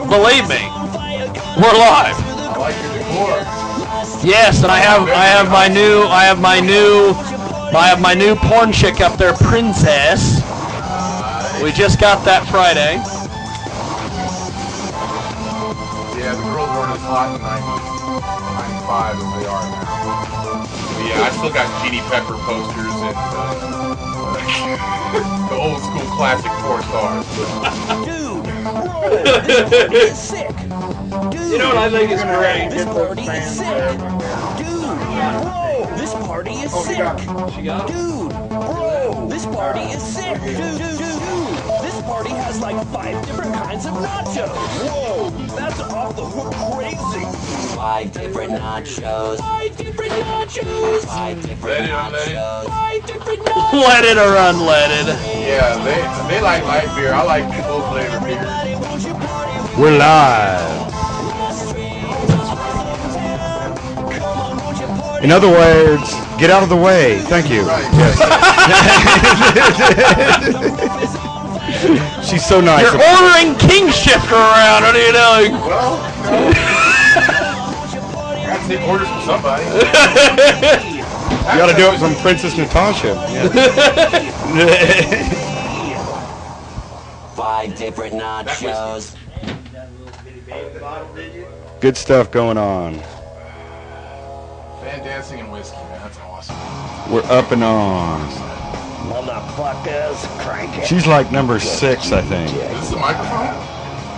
Believe me, we're live. I like your decor. Yes, and I have my new porn chick up there, Princess. We just got that Friday. Yeah, the girls weren't as hot in 95 as they are now. But yeah, I still got Genie Pepper posters and the old school classic 4 stars. Dude, bro, this party is sick. Dude, You know what I think is great? this party is sick. Dude, bro, this party is sick. She got it? Dude, bro, this party is sick. Dude, this party has like 5 different kinds of nachos. Whoa, that's off the hook crazy. 5 different nachos. 5 different nachos. 5 different Let it or let it. nachos. 5 different nachos. Let it or unleaded. Yeah, they like light beer. I like full flavor beer. We're live. In other words, get out of the way. Thank you. Right, yes. She's so nice. You're ordering King Shifter around. What are you doing? Well, I gotta take orders from somebody. You gotta do it from Princess Natasha. 5 different nachos. Good stuff going on. Fan dancing and whiskey, man. That's awesome. We're up and on. Motherfuckers, crank it. She's like number 6, I think. Is this a microphone?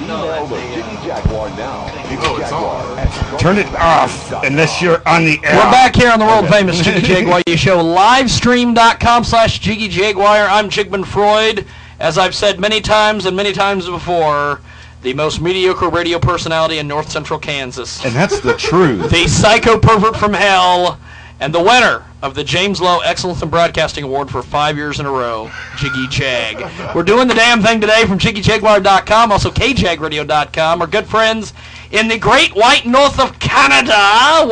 Email the Jiggy Jaguar now. Oh, it's on. Turn it off unless you're on the air. We're back here on the world-famous Jiggy Jaguar show, livestream.com/Jiggy Jaguar. I'm Jigman Freud. As I've said many times and many times before, the most mediocre radio personality in north central Kansas. And that's the truth. The psycho pervert from hell, and the winner of the James Lowe Excellence in Broadcasting Award for 5 years in a row, Jiggy Jag. We're doing the damn thing today from JiggyJaguar.com, also KJAGRadio.com. Our good friends in the great white north of Canada,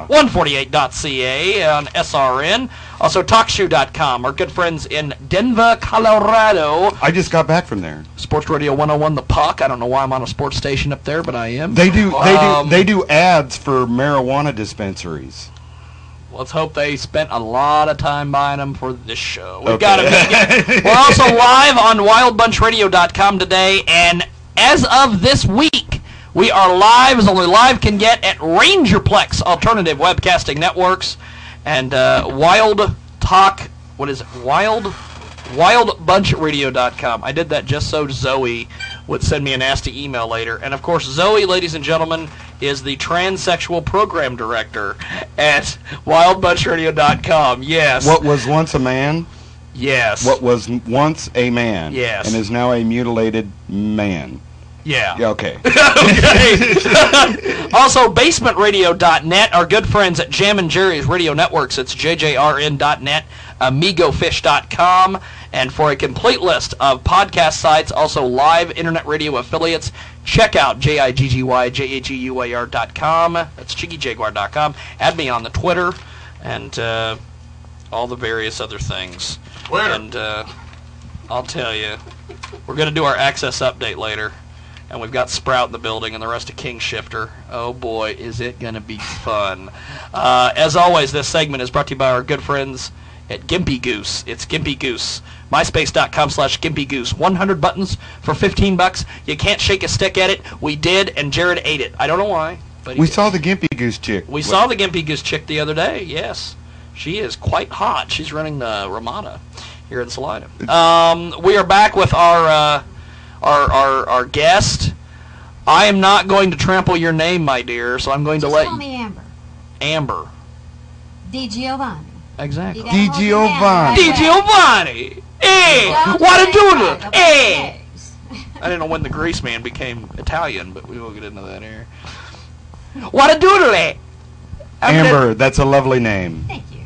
148.ca on SRN. Also TalkShoe.com. Our good friends in Denver, Colorado. I just got back from there. Sports Radio 101, The Puck. I don't know why I'm on a sports station up there, but I am. They do ads for marijuana dispensaries. Let's hope they spent a lot of time buying them for this show. We've Okay. got to make it. We're also live on WildBunchRadio.com today, and as of this week, we are live as only live can get at Rangerplex Alternative Webcasting Networks and Wild Talk. What is it? WildBunchRadio.com. I did that just so Zoe would send me a nasty email later. And, of course, Zoe, ladies and gentlemen, is the transsexual program director at WildBunchRadio.com. Yes. What was once a man? Yes. What was once a man? Yes. And is now a mutilated man. Yeah. Yeah, okay. Okay. Also, BasementRadio.net, our good friends at Jam and Jerry's Radio Networks. It's JJRN.net, AmigoFish.com, and for a complete list of podcast sites, also live internet radio affiliates, check out JIGGYJAGUAR.com. That's JiggyJaguar.com. Add me on the Twitter and all the various other things. Twitter. And I'll tell you, we're going to do our Access update later. And we've got Sprout in the building and the rest of King Shifter. Oh boy, is it going to be fun. As always, this segment is brought to you by our good friends at Gimpy Goose. It's Gimpy Goose. MySpace.com/Gimpy Goose. 100 buttons for $15. You can't shake a stick at it. We did, and Jared ate it. I don't know why. But We saw the Gimpy Goose chick. We saw the Gimpy Goose chick the other day, yes. She is quite hot. She's running the Ramada here in Salida. We are back with our guest. I am not going to trample your name, my dear, so I'm going to let Call you. me Amber. Amber. Di Giovanni. Exactly. You gotta Di hold it down Giovanni. Di right Giovanni. Hey, Don't what a say doodle. that. Hey. Eggs. I didn't know when the grease man became Italian, but we will get into that here. What a doodle. Amber, that's a lovely name. Thank you.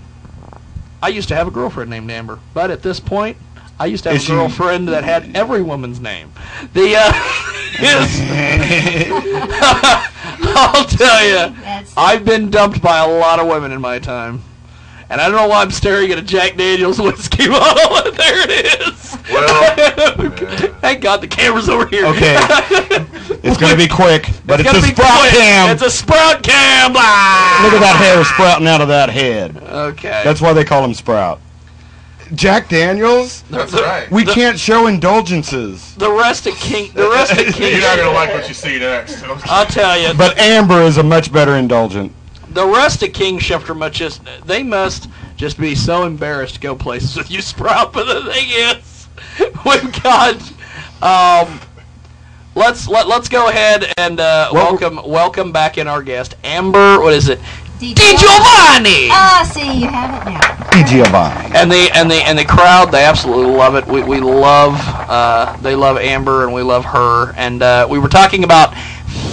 I used to have a girlfriend named Amber, but at this point, I used to have Is a she- girlfriend that had every woman's name. The I'll tell you, That's I've been dumped by a lot of women in my time, And I don't know why I'm staring at a Jack Daniels whiskey bottle. There it is. Well, thank God the camera's over here. Okay. It's going to be quick, but it's a sprout cam. It's a sprout cam. Look at that hair sprouting out of that head. Okay. That's why they call him Sprout. Jack Daniels? that's right. We can't show indulgences. The rest of King. You're not gonna like what you see next. I'll tell you. But Amber is a much better indulgent. The rest of King Shifter they must just be so embarrassed to go places with you, Sprout. But the thing is, we've got. Let's go ahead and welcome back in our guest, Amber. What is it? Di Giovanni. See, you have it now. Di Giovanni. And the crowd, they absolutely love it. We love they love Amber and we love her. And we were talking about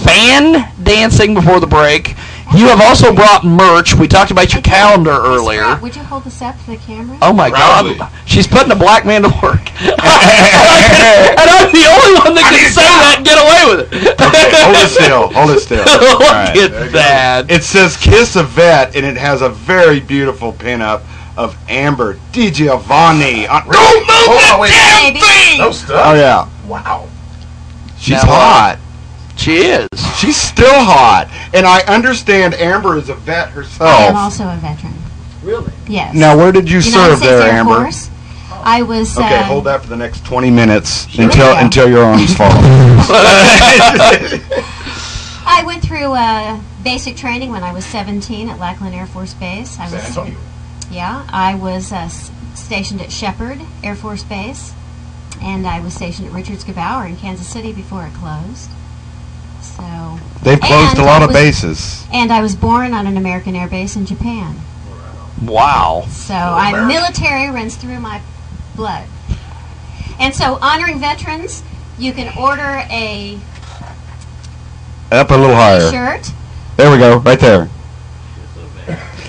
fan dancing before the break. You have also brought merch. We talked about your calendar earlier. Scott, would you hold this up for the camera? Oh my Proudly. God! She's putting a black man to work, and I'm the only one that can say that and get away with it. Okay, hold it still. Hold it still. Look Right. at that. It says Kiss a Vet, and it has a very beautiful pinup of Amber Di Giovanni. Don't move that wait. damn Baby. thing! No stuff. Oh, yeah. Wow. She's Now, hot. She is. She's still hot. And I understand Amber is a vet I am herself. also a veteran. Really? Yes. Now, where did you United serve States there, Air Amber? Force. I was. Okay, hold that for the next 20 minutes Here we go. until your arms fall. I went through basic training when I was 17 at Lackland Air Force Base. San Antonio. I was stationed at Shepherd Air Force Base, and I was stationed at Richards-Gebaur in Kansas City before it closed. So. They've closed And a lot I of was- bases. And I was born on an American air base in Japan. Wow. So I'm military, runs through my blood. And so honoring veterans, you can order a Up a little higher. shirt. There we go, right there.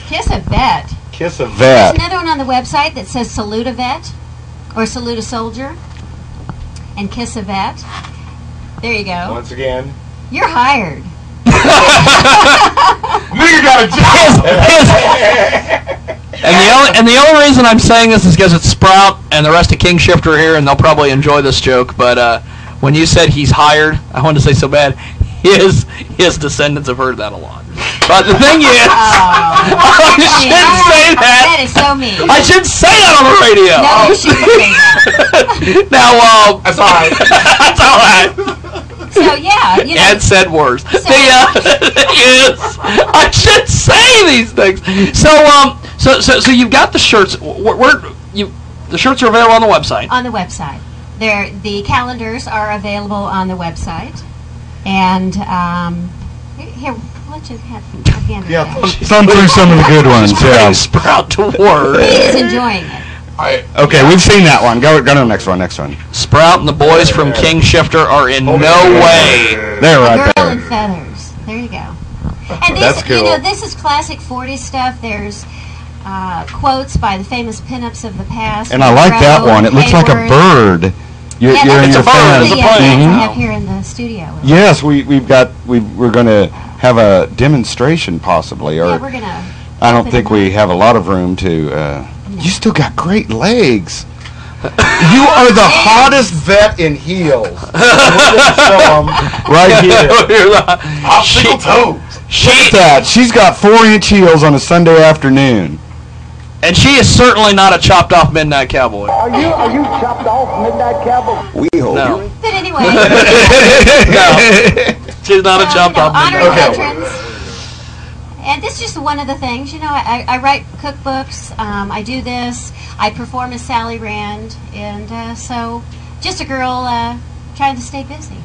Kiss a vet. Kiss a There's Vet. another one on the website that says salute a vet or salute a soldier and kiss a vet. There you go. Once again. You're hired. Nigga got a job. And the only reason I'm saying this is because it's Sprout and the rest of King Shifter are here, and they'll probably enjoy this joke. But when you said he's hired, I wanted to say so bad. His descendants have heard that a lot. But the thing is, I shouldn't say that. That is so mean. I should say that on the radio. No, you shouldn't say that. Now, That's all right. that's all right. So yeah, you know. Ed said worse. The thing is, I should say these things. So you've got the shirts. The shirts are available on the website. On the website. The calendars are available on the website. And here, let you have again. Yeah, thumb through some of the good ones. Yeah. Sprout to work. He is enjoying it. Okay, we've seen that one. Go to the next one. Sprout and the boys from King Shifter are in no way. There, right Girl there. in feathers. There you go. And this, That's cool. you know, this is classic 40s stuff. There's quotes by the famous pinups of the past. And I like that one. It looks like a Hayward. bird. You're Yeah, in that's your a bird. fan. It's a the plane. things I Mhm. have here in the studio. Yes, we're going to have a demonstration possibly, or Yeah, we're gonna. I don't think we have a lot of room to. You still got great legs. You are the hottest vet in heels. Right here. Obstacle toes. Look at that. She's got 4-inch heels on a Sunday afternoon. And she is certainly not a chopped off midnight cowboy. Are you chopped off midnight cowboy? We hope. No. But anyway, No. She's not a chopped off midnight honoring cowboy. veterans. And this is just one of the things, you know, I write cookbooks, I do this, I perform as Sally Rand, and so just a girl trying to stay busy.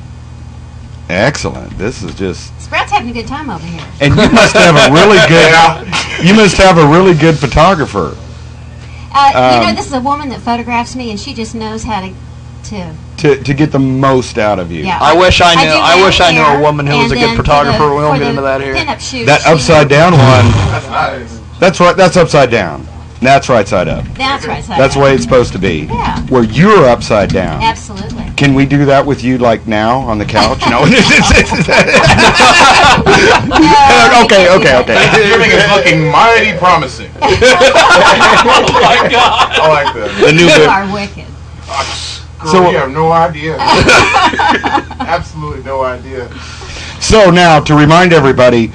Excellent. This is just. Sprout's having a good time over here. And you must have a really good. You must have a really good photographer. You know, this is a woman that photographs me, and she just knows how To get the most out of you. Yeah. I wish I knew. do I wish I knew hair, a woman who was a and good then photographer. We won't for get into that here. Pinup shoot, That she- upside down one. That's nice. That's right. That's upside down. That's right side up. That's right side That's the up. way it's supposed to be. Yeah. Where you're upside down. Absolutely. Can we do that with you, like now on the couch? No. Okay. Thanksgiving is looking mighty promising. Oh my God! I like that. The new You are wicked. So you have no idea. Absolutely no idea. So now to remind everybody,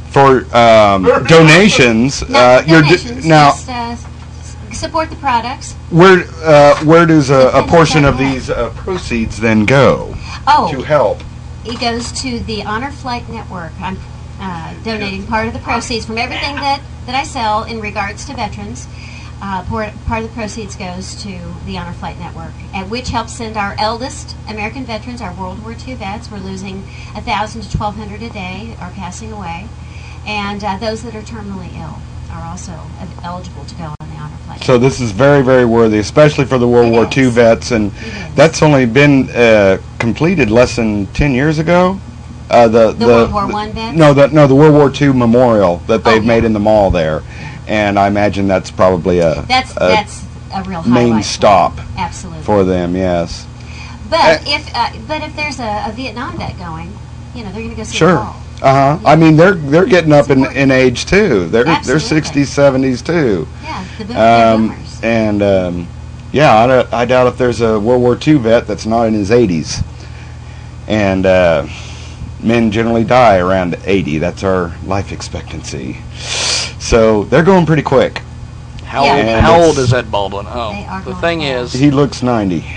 for donations, Donations, now. just, support the products. Where does a portion of these proceeds then go to help? It goes to the Honor Flight Network. I'm donating part of the proceeds from everything that I sell in regards to veterans. Part of the proceeds goes to the Honor Flight Network, which helps send our eldest American veterans, our World War II vets. We're losing 1,000 to 1,200 a day are passing away. And those that are terminally ill are also eligible to go on the Honor Flight. So this is very, very worthy, especially for the World War II vets, and that's only been completed less than 10 years ago. The World War I vets? No, the World War II memorial that they've made in the mall there, and I imagine that's probably that's a real main stop for them. Yes. But if there's a Vietnam vet going, they're going to go see sure. the mall. I mean, they're getting up in age too. They're 60s, 70s too. Yeah, the boomers. And I doubt if there's a World War II vet that's not in his 80s. And men generally die around 80. That's our life expectancy. So they're going pretty quick. How old is Ed Baldwin? Oh, the thing is, he looks 90. We've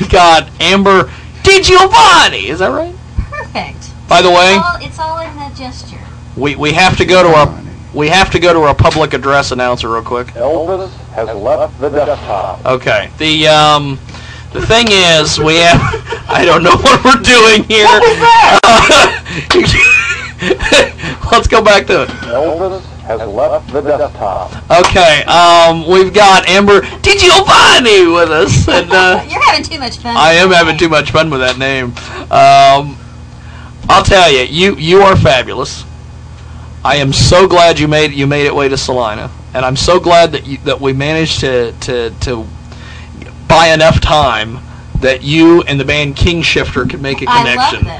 got Amber DiGiovanni. Is that right? Perfect. By the way, it's all in the gesture. We have to go to our public address announcer real quick. Elvis has left the desktop. Okay. The thing is, we have. I don't know what we're doing here. What was that? Let's go back to it. Elvis has left the desktop. Okay. We've got Amber DiGiovanni with us, and you're having too much fun. I am having too much fun with that name. I'll tell you, you are fabulous. I am so glad you made it way to Salina, and I'm so glad that we managed to buy enough time that you and the band King Shifter could make a connection. I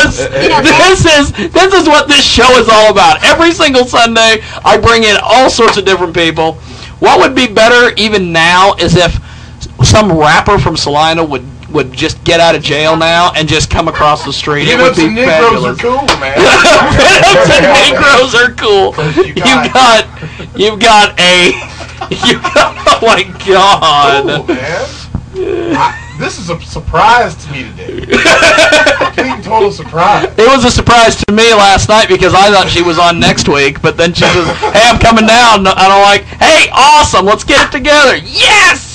love this. Because this is what this show is all about. Every single Sunday, I bring in all sorts of different people. What would be better even now is if some rapper from Salina would just get out of jail now and just come across the street. It would be fabulous. Negroes are cool, man. Rhythms and Negroes are cool. Oh my God. Cool, man. This is a surprise to me today. Complete total surprise. It was a surprise to me last night because I thought she was on next week, but then she says, "Hey, I'm coming down," and I'm like, "Hey, awesome, let's get it together." Yes.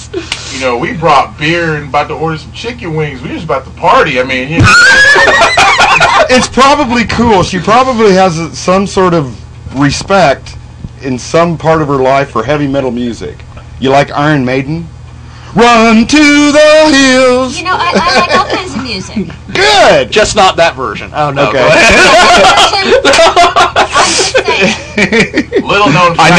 We brought beer and about to order some chicken wings. We just about to party. I mean, it's probably cool. She probably has some sort of respect in some part of her life for heavy metal music. You like Iron Maiden? Run to the hills. I like all kinds of music. Good. Just not that version. Oh no. Okay. Little known. I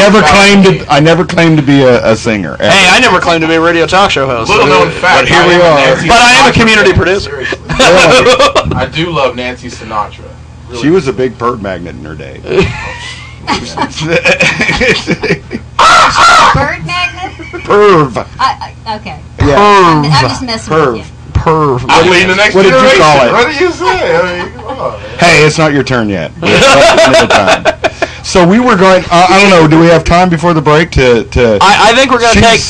never claimed to be a singer. Ever. Hey, I never claimed to be a radio talk show host. Little known fact. But here we are. But I am a community producer. I do love Nancy Sinatra. Really. She was a big perv magnet in her day. Bird magnet? Perv. Okay. Yeah. I'm just messing with you. Perv. I mean, the next What did you call it? What did you say? I mean, come on, man. Hey, it's not your turn yet. Another time. So we were going. I don't know. Do we have time before the break to? I think we're going to take.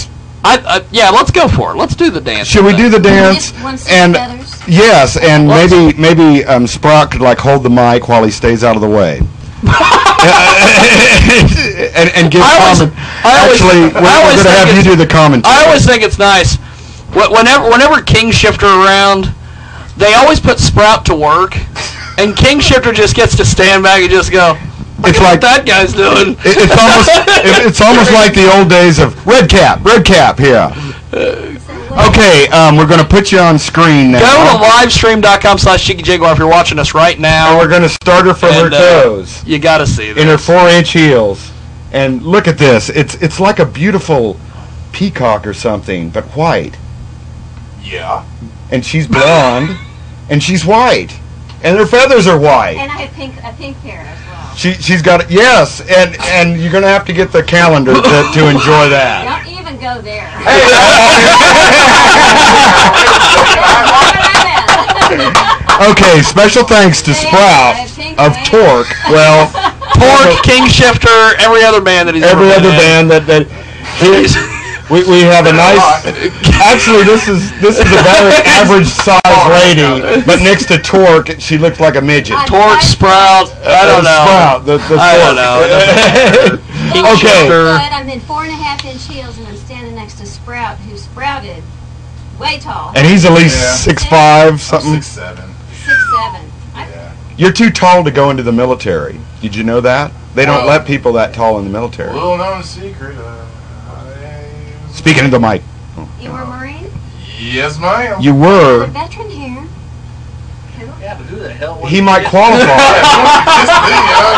Yeah, let's go for it. Let's do the dance. Should we do the dance? And yes, and maybe Sprout could hold the mic while he stays out of the way. and give comment. We're going to have you do the commentary. I always think it's nice. Whenever King Shifter around, they always put Sprout to work, and King Shifter just gets to stand back and just go. It's like that guy's doing. It's almost like the old days of Red Cap here. Okay, we're going to put you on screen now. Go to livestream.com/Jaguar if you're watching us right now. And we're going to start her from her toes. You got to see this. In her 4-inch heels. And look at this. It's like a beautiful peacock or something, but white. Yeah. And she's blonde, and she's white, and her feathers are white. And I have a pink pair as well. She's got it. Yes, and you're gonna have to get the calendar to enjoy that. Don't even go there. Okay, special thanks to Sprout of Torque. Well, Torque, King Shifter, every other band that he's every ever other been in. band that we have a nice. Actually, this is a very average size lady, but next to Torque, she looks like a midget. Torque, Sprout, I don't know. Sprout, the I don't Torque. know. King Okay. Shifter. But I'm in 4.5-inch heels, and I'm standing next to Sprout, who sprouted way tall. And he's at least Yeah. 6'5", something. 6'7". 6'7". Yeah. You're too tall to go into the military. Did you know that? They don't Oh. let people that tall in the military. Little known secret. Speaking of the mic, You were a Marine? Yes, ma'am. you A were. veteran here. Yeah, but who the hell was He might qualify.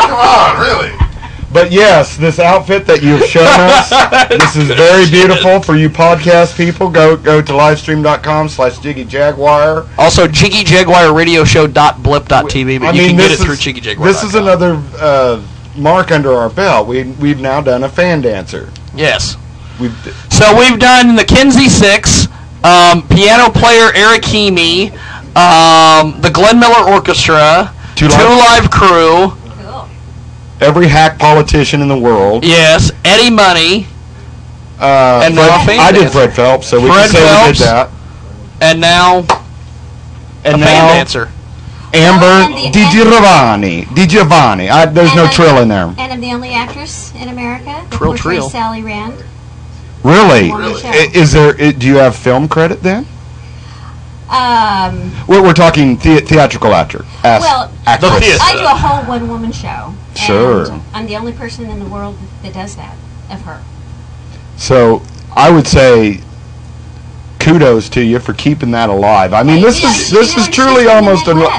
Come on, really? But yes, this outfit that you've shown us, this is very beautiful for you podcast people. Go to livestream.com/Jiggy Jaguar. Also, Jiggy Jaguar Radio Show.blip.tv, but you can get it through Jiggy Jaguar. This is another mark under our belt. We've now done a fan dancer. Yes. We've So we've done the Kinsey Six, piano player Eric Heaney, the Glenn Miller Orchestra, Two Two Live- Live Crew, Cool. every hack politician in the world. yes, Eddie Money, and now a fan I did dancer. Fred Phelps, so we Fred can say Phelps. we did that. and now And a now fan dancer. Amber and Di Giovanni. There's no And trill in there. And I'm the only actress in America that Trill, portrays trill. Sally Rand. Really? On the show. Is there? Do you have film credit then? We're talking theatrical actor. Well, actress. The theater. I do a whole one-woman show. Sure. And I'm the only person in the world that does that, of her. So I would say kudos to you for keeping that alive. I mean, this is truly almost a. a.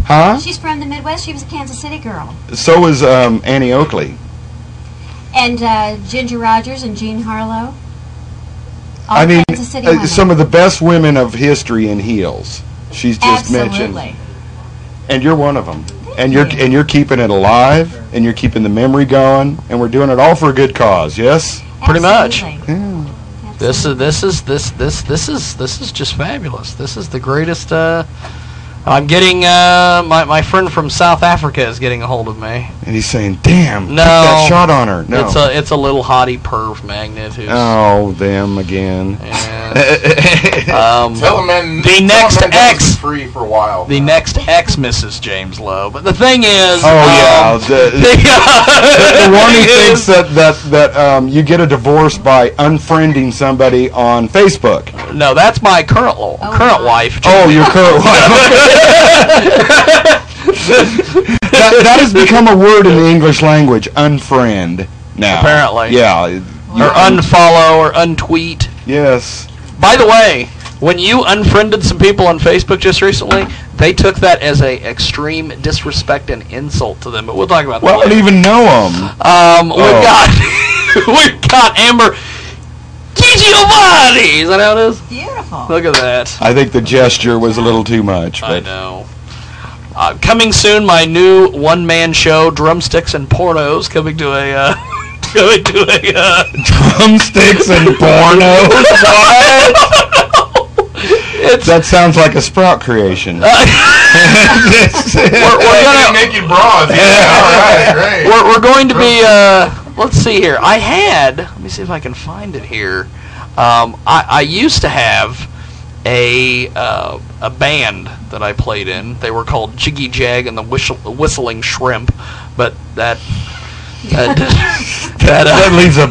Huh? She's from the Midwest. She was a Kansas City girl. So was Annie Oakley. And Ginger Rogers and Jean Harlow. All I mean, Kansas City women. some of the best women of history in heels. She's just mentioned, Absolutely. and you're one of them. Thank you. You're keeping it alive, and you're keeping the memory going, and we're doing it all for a good cause. Yes. Pretty much. Absolutely. Yeah. This is just fabulous. This is the greatest. I'm getting my friend from South Africa is getting a hold of me. And he's saying, "Damn, No. put that shot on her." No. It's a little hottie perv magnet who's Oh, them again. Tell him, man. The next tell him, man, X. this is free for a while. the next ex Mrs. James Lowe. But the thing is, the one who is- thinks that you get a divorce by unfriending somebody on Facebook. no, that's my current wife. Oh, your current wife. that has become a word in the English language, unfriend. Now, Apparently. yeah, Or unfollow or untweet. yes. By the way, when you unfriended some people on Facebook just recently, they took that as a extreme disrespect and insult to them. But we'll talk about that Well, I later. don't even know them. We've got Amber Giovanni. Is that how it is? Beautiful. Look at that. I think the gesture was a little too much. I But know. Coming soon, my new one-man show, Drumsticks and Pornos, coming to a drumsticks and pornos. What? That sounds like a Sprout creation. we're gonna naked bras. Yeah, all right, great. we're going to be let's see here. Let me see if I can find it here. I used to have a band that I played in. They were called Jiggy Jag and the Whistling Shrimp, but that leaves a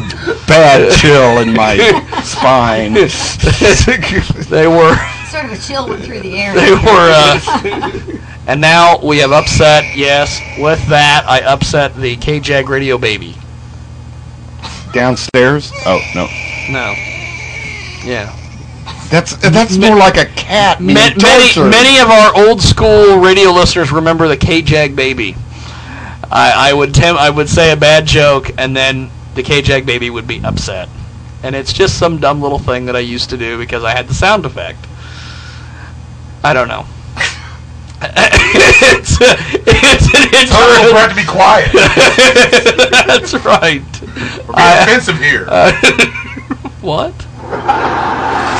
bad chill in my spine. They were Sort of a chill went through the air. they were and now we have upset. Yes, with that I upset the KJAG Radio baby. Downstairs? Oh no, No. Yeah. that's more like a cat being tortured. Many of our old school radio listeners remember the KJAG baby. I would say a bad joke, and then the KJAG baby would be upset, and it's just some dumb little thing that I used to do because I had the sound effect. I don't know. it's Tell Brett to be quiet. That's right. We're being offensive here. What?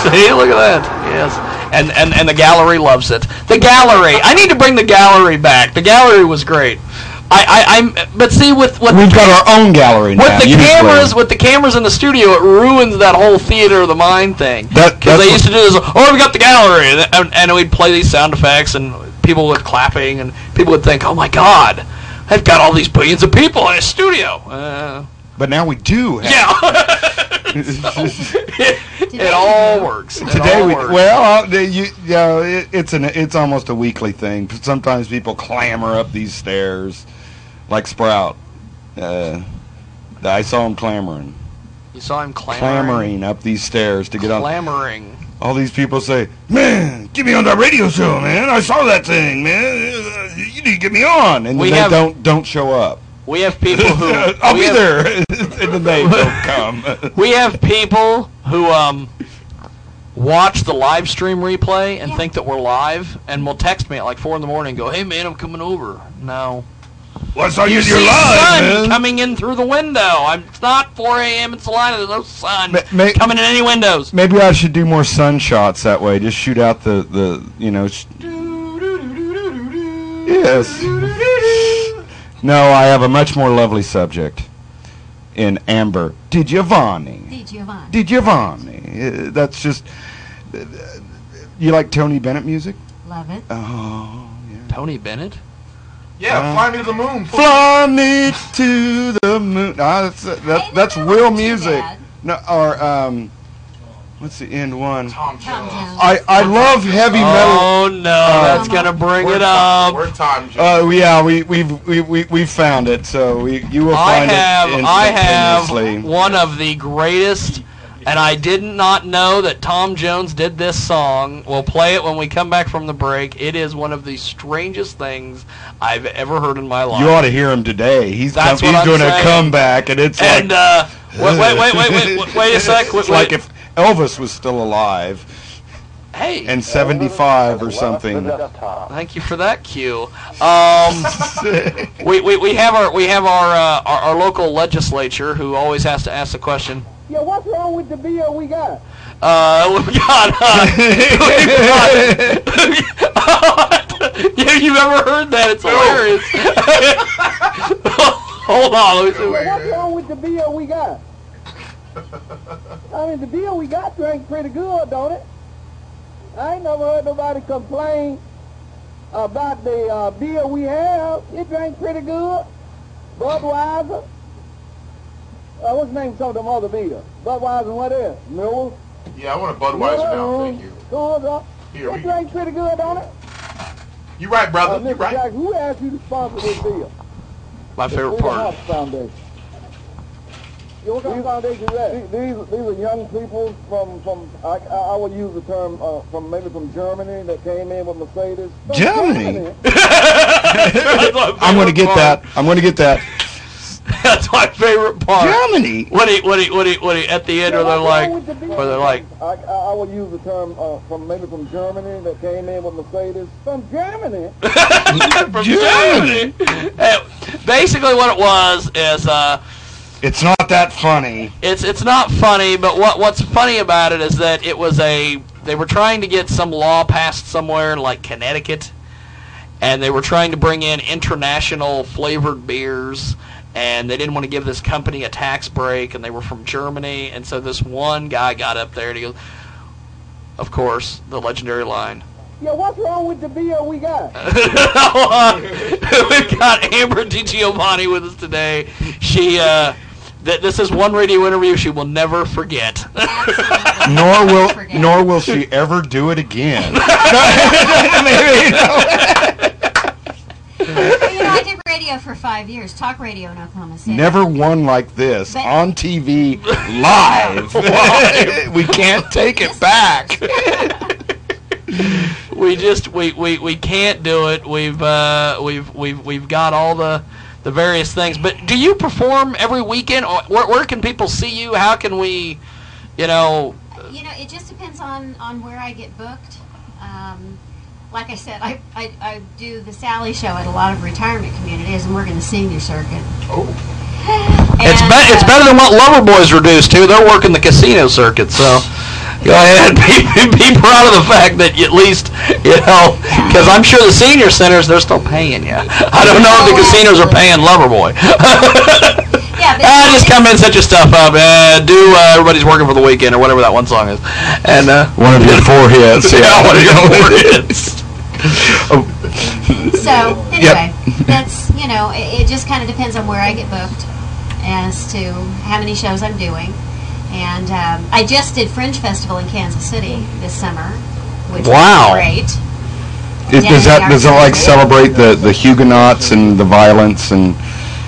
See, look at that. Yes. And the gallery loves it. The gallery. I need to bring the gallery back. The gallery was great. But see, with we've got our own gallery now. With the cameras in the studio, it ruins that whole theater of the mind thing. Because they used to do this. Oh, we got the gallery, and we'd play these sound effects, and people would clapping, and people would think, oh my God, I've got all these billions of people in a studio. But now we do. It all works. It's almost a weekly thing. Sometimes people clamber up these stairs, like Sprout. I saw him clamoring. You saw him clamoring up these stairs to get on. Clamoring. All these people say, "Man, get me on that radio show, man! I saw that thing, man. You need to get me on." And then they don't show up. We have people who I'll be there, and then they don't come. We have people who watch the live stream replay and think that we're live, and will text me at like 4 in the morning and go, "Hey man, I'm coming over." No. Well, I saw you're see live, sun man. coming in through the window. It's not 4 a.m. in Salina. There's no sun coming in any windows. Maybe I should do more sun shots that way. Just shoot out the Yes. No, I have a much more lovely subject in Amber DiGiovanni. DiGiovanni. That's just... You like Tony Bennett music? Love it. Oh, yeah. Tony Bennett? Yeah, Fly Me to the Moon. Fly me to the moon. That's real music. No, or what's the end one? Tom Jones. I love heavy metal. Oh no, that's gonna bring it up. We're Tom Jones. Oh yeah, we've found it. So you will find it I have instantaneously. one of the greatest, and I did not know that Tom Jones did this song. We'll play it when we come back from the break. It is one of the strangest things I've ever heard in my life. You ought to hear him today. He's That's doing a comeback, and it's and like. Wait a sec. It's like if Elvis was still alive. Hey. And 75 or something. Thank you for that cue. We have our local legislature who always has to ask the question. Yeah, what's wrong with the bill we got? You've ever heard that? It's hilarious. Hold on. Let me see. What's wrong with the bill we got? I mean, the bill we got drank pretty good, don't it? I ain't never heard nobody complain about the beer we have. It drank pretty good. Budweiser. What's the name of some of them other beers? Budweiser and what else? Miller? Yeah, I want a Budweiser now, thank you. It drank pretty good, don't it? You right, brother. You Mr. right. Jack, who asked you to sponsor this beer? My favorite part. Foundation. Yeah, what kind of foundation is that? These are young people from I would use the term from Germany that came in with Mercedes. Germany? I'm going to get that. That's my favorite part. Germany. What he at the end where they're like I would use the term from Germany that came in with Mercedes. From Germany. From Germany. Basically, what it was is it's not that funny. It's not funny, but what's funny about it is that it was they were trying to get some law passed somewhere in like Connecticut, and they were trying to bring in international flavored beers. And they didn't want to give this company a tax break, and they were from Germany. And so this one guy got up there, and he goes, of course, the legendary line. Yeah, what's wrong with the beer we got? We've got Amber DiGiovanni with us today. She, this is one radio interview she will never forget. Nor will she ever do it again. I did radio for 5 years, talk radio in Oklahoma City. Never one like this, on TV, live. We can't take it back. We can't do it. We've got all the various things. But do you perform every weekend? Or where can people see you? How can we You know, it just depends on where I get booked. Like I said, I do the Sally show at a lot of retirement communities and work in the senior circuit. Oh. It's better than what Loverboy's reduced to. They're working the casino circuit, so go ahead, be proud of the fact that at least, because I'm sure the senior centers, they're still paying you. I don't know if the casinos are paying Loverboy. Yeah, just come in, set your stuff up, everybody's working for the weekend, or whatever that one song is. And one of your 4 hits. Yeah, one of your 4 hits. So, anyway, that's, it just kind of depends on where I get booked as to how many shows I'm doing. And I just did Fringe Festival in Kansas City this summer, which was great. Does that like celebrate the Huguenots and the violence and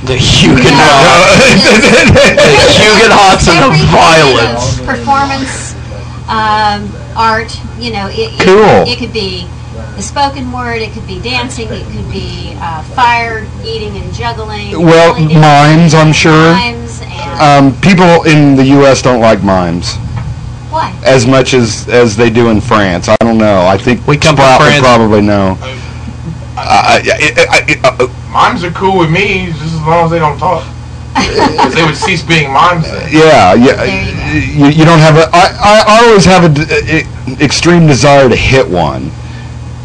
the Huguenots? The Huguenots and the violence. Performance, art. Cool. It could be the spoken word. It could be dancing. It could be fire eating and juggling. Well, mimes, I'm sure. Mimes and people in the U.S. don't like mimes. Why? As much as they do in France. I don't know. I think we come from France. Would probably know. Mimes are cool with me, just as long as they don't talk. Because they would cease being mimes then. Yeah. You don't have I always have an extreme desire to hit one.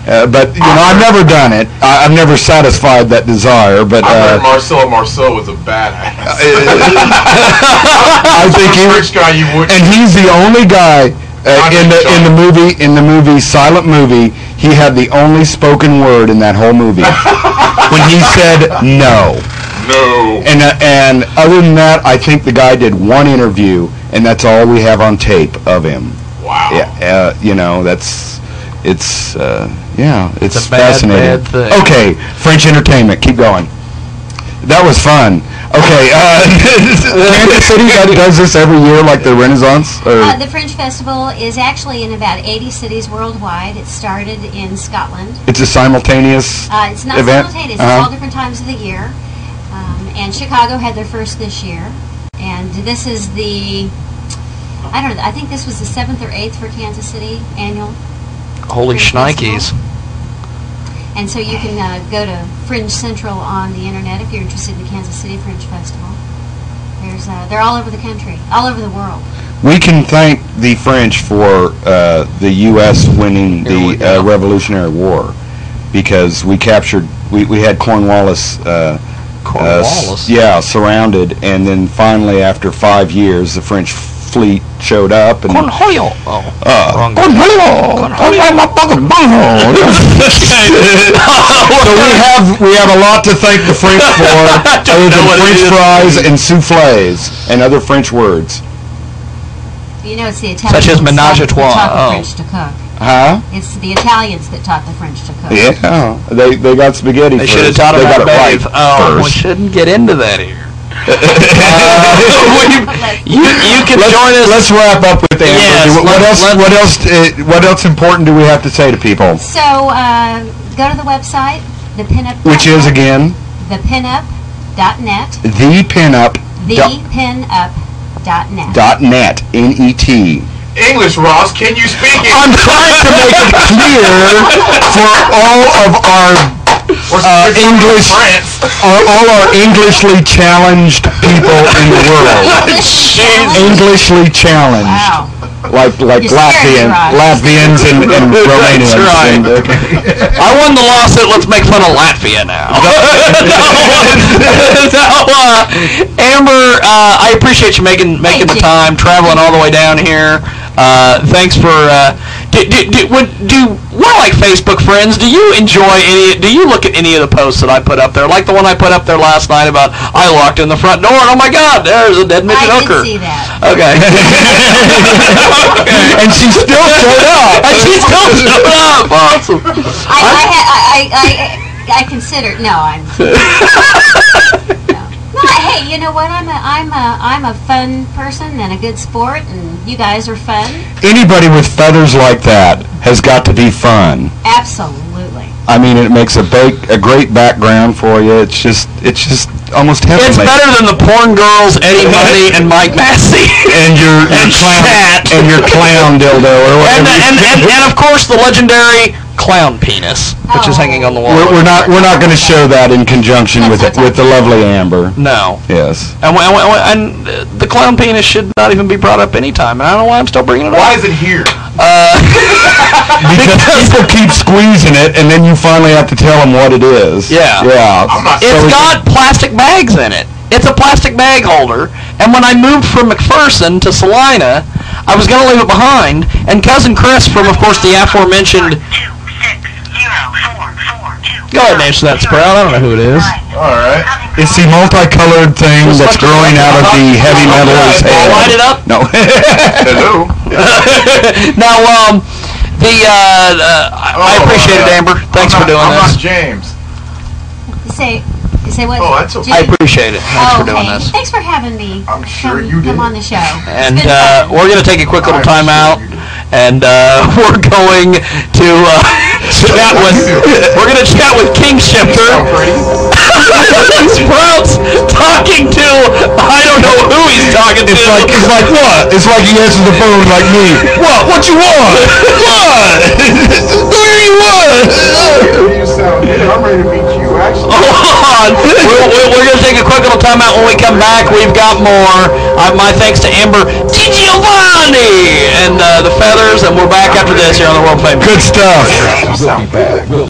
But I've never done it. I've never satisfied that desire. But I heard Marcel was a badass. I think rich guy you would. And he's the only guy in the movie Silent Movie. He had the only spoken word in that whole movie when he said no. No. And other than that, I think the guy did one interview, and that's all we have on tape of him. Wow. Yeah. It's a fascinating. bad thing. Okay, French entertainment. Keep going. That was fun. Okay, Kansas City does this every year, like the Renaissance? The Fringe Festival is actually in about 80 cities worldwide. It started in Scotland. It's a simultaneous It's not event? simultaneous. It's all different times of the year. And Chicago had their first this year. And this is I think this was the 7th or 8th for Kansas City annual. Holy shnikes. And so you can go to Fringe Central on the internet if you're interested in the Kansas City Fringe Festival. They're all over the country, all over the world. We can thank the French for the U.S. winning the Revolutionary War, because we had Cornwallis. Surrounded, and then finally, after 5 years, the French fleet showed up. And Cornholio. So we have a lot to thank the French for, other than French fries and soufflés and other French words. It's the Italians such as menage a trois. That taught the French to cook. Huh? It's the Italians that taught the French to cook. Yeah, they got spaghetti. They should have taught them how to bathe. We shouldn't get into that here. You can join us. Let's wrap up with Amber. Yes, what else important do we have to say to people? So go to the website, thepinup. Which is again thepinup.net. Thepinup. Thepinup.net. .net. N-E-T. English, Ross. Can you speak it? I'm trying to make it clear for all of our all our Englishly challenged people in the world. Englishly challenged. Wow. Like Latvians and Romanians. That's right. I won the lawsuit. Let's make fun of Latvia now. Amber, I appreciate you making the time, traveling all the way down here. Thanks for. We're like Facebook friends. Do you enjoy do you look at any of the posts that I put up there? Like the one I put up there last night about I locked in the front door and oh my God, there's a dead midget hooker. I did see that. Okay. And she still showed up. Awesome. I considered. No, I'm. No, Hey, you know what? I'm a fun person and a good sport, and you guys are fun. Anybody with feathers like that has got to be fun. Absolutely. I mean, it makes a great background for you. It's just almost heavenly. It's better than the porn girls, Eddie Money and Mike Massey. and your clown dildo or whatever. And of course the legendary clown penis, which is hanging on the wall. We're not going to show that in conjunction with the lovely Amber. No. Yes. And the clown penis should not even be brought up anytime. And I don't know why I'm still bringing it up. Why is it here? Because people keep squeezing it, and then you finally have to tell them what it is. Yeah. Yeah. It's got plastic bags in it. It's a plastic bag holder. And when I moved from McPherson to Salina, I was going to leave it behind. And Cousin Chris from, of course, the aforementioned... Go ahead and answer that, Sprout. I don't know who it is. All right. It's the multicolored thing that's growing out of the heavy metal's head. Light it up? No. Hello. Now, I appreciate it, Amber. Thanks for doing I'm this. not James. Say what? Oh, that's okay. I appreciate it. Thanks for doing Okay. this. Thanks for having me. I'm sure you come did. on the show. And we're going to take a quick little time out, and we're going to chat with. We're going to chat with King Shifter. Sprouts talking to. I don't know who he's talking to. It's like what? It's like he answers the phone like me. What? What you want? What? Where you want? You sound good. I'm ready to meet you, actually. Hold on. We're going to take a quick little time out. When we come back, we've got more. My thanks to Amber Giovanni and the Feathers, and we're back after this here on the World Famous. Good stuff. You sound bad.